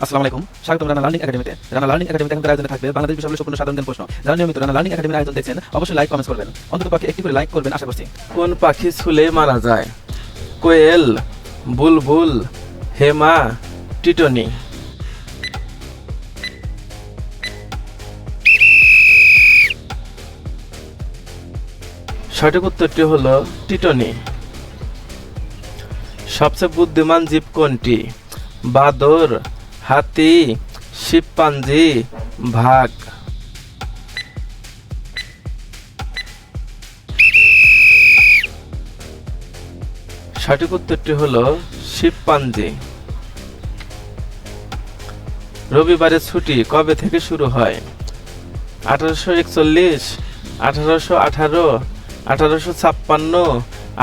আসসালামু আলাইকুম, স্বাগতম রানা লার্নিং একাডেমিতে। রানা লার্নিং একাডেমিতে এখনকার আয়োজনে থাকবে বাংলাদেশ বিষয়গুলো সম্পূর্ণ সাধারণ জ্ঞান প্রশ্ন। যারা নিয়মিত রানা লার্নিং একাডেমির আয়োজন দেখছেন অবশ্যই লাইক কমেন্টস করবেন, অন্ততপক্ষে একটি করে লাইক করবেন আশা করছি। কোন পাখি ছুলে মারা যায়? কোয়েল, বুলবুল, হেমা, টিটনি। সঠিক উত্তরটি হলো টিটনি। সবচেয়ে বুদ্ধিমান জীব কোনটি? বাদর, হাতি, শিম্পাঞ্জি, বাঘ। সঠিক উত্তরটি হলো শিম্পাঞ্জি। রবিবারের ছুটি কবে থেকে শুরু হয়? 1841, 1818, 1856,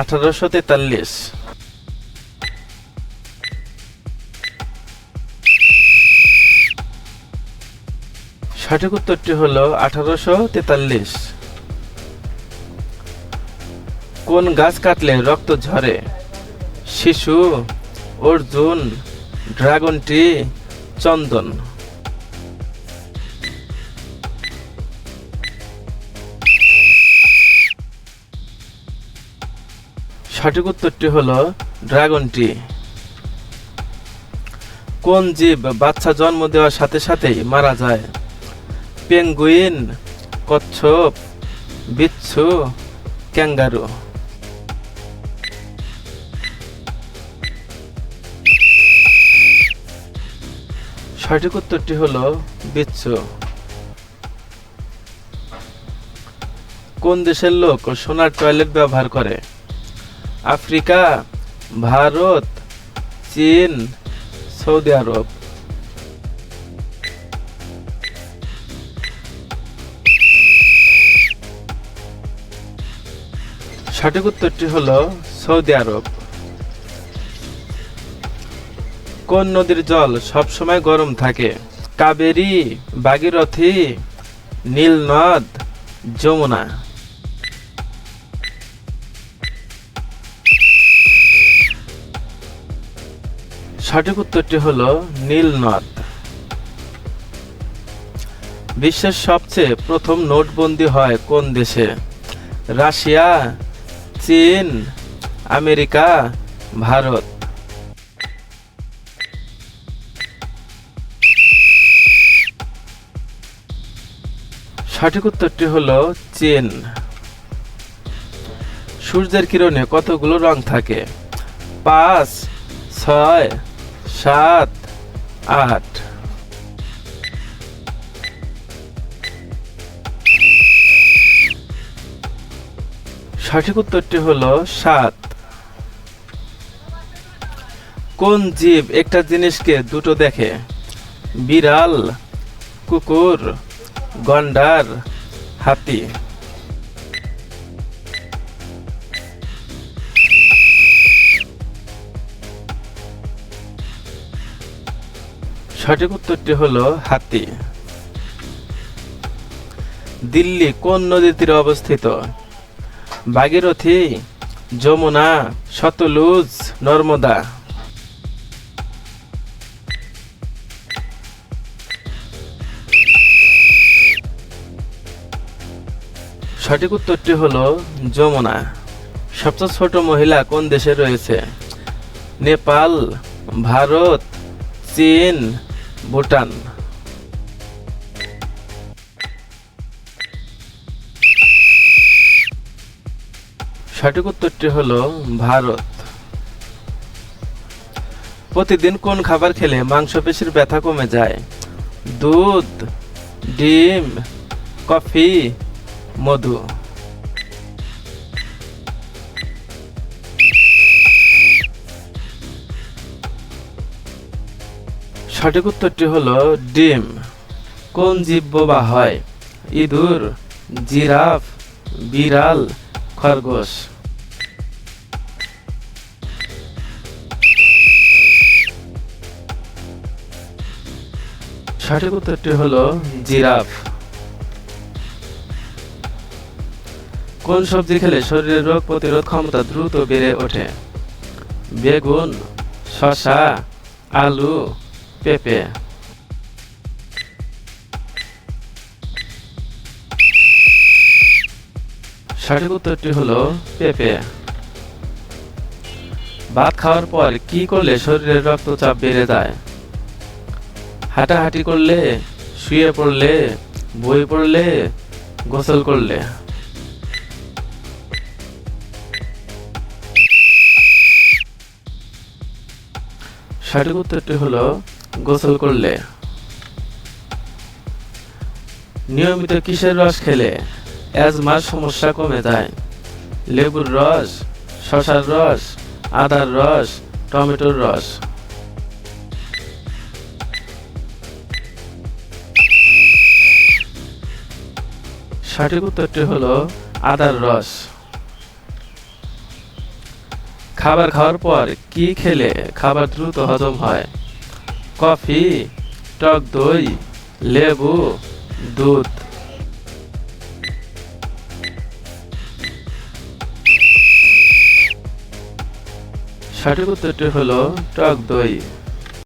1843। সঠিক উত্তরটি হলো 1843। কোন গাছ কাটলে রক্ত ঝরে? শিশু, অর্জুন, ড্রাগন ট্রি, চন্দন। সঠিক উত্তরটি হলো ড্রাগন ট্রি। কোন জীব বাচ্চা জন্ম দেওয়ার সাথে সাথেই মারা যায়? পেঙ্গুইন, কচ্ছপ, বিচ্ছু, ক্যাঙ্গারু। সঠিক উত্তরটি হলো বিচ্ছু। কোন দেশের লোক সোনার টয়লেট ব্যবহার করে? আফ্রিকা, ভারত, চীন, সৌদি আরব। সঠিক উত্তরটি হলো সৌদি আরব। কোন নদীর জল সবসময় গরম থাকে? কাবেরী, ভাগীরথী, নীলনদ, যমুনা। সঠিক উত্তরটি হলো নীলনদ। বিশ্বের সবচেয়ে প্রথম নোটবন্দি হয় কোন দেশে? রাশিয়া, চীন, আমেরিকা, ভারত। সঠিক উত্তরটি হলো চীন। সূর্যের কিরণে কতগুলো রং থাকে? 5, 6, 7, 8। সঠিক উত্তরটি হলো 7। কোন জীব একটা জিনিসকে দুটো দেখে? বিড়াল, কুকুর, গন্ডার, হাতি। সঠিক উত্তরটি হলো হাতি। দিল্লি কোন নদীর তীরে অবস্থিত? ভাগীরথী, যমুনা, সতলুজ, নর্মদা। সঠিক উত্তরটি হলো যমুনা। সবচেয়ে ছোট মহিলা কোন দেশে রয়েছে? নেপাল, ভারত, চীন, ভুটান। সঠিক উত্তরটি হলো ভারত। প্রতিদিন কোন খাবার খেলে মাংসপেশির ব্যথা কমে যায়? দুধ, ডিম, কফি, মধু। সঠিক উত্তরটি হলো ডিম। কোন জীব বোবা হয়? ইঁদুর, জিরাফ, বিড়াল, খরগোশ। সঠিক উত্তরটি হলো জিরাফ। কোন সবজি খেলে শরীরের রোগ প্রতিরোধ ক্ষমতা দ্রুত বেড়ে ওঠে? বেগুন, শসা, আলু, পেঁপে। সঠিক উত্তরটি হলো পেঁপে। ভাত খাওয়ার পর কি করলে শরীরের রক্তচাপ বেড়ে যায়? হাঁটাহাঁটি করলে, শুয়ে পড়লে, বই পড়লে, গোসল করলে। সঠিক উত্তরটি হলো গোসল করলে। নিয়মিত কিসের রস খেলে অ্যাজমার সমস্যা কমে যায়? লেবুর রস, শসার রস, আদার রস, টমেটোর রস। সঠিক উত্তরটি হলো আদার রস। খাবার খাওয়ার পর কি খেলে খাবার দ্রুত হজম হয়? কফি, টক দই, লেবু, দুধ। সঠিক উত্তরটি হলো টক দই।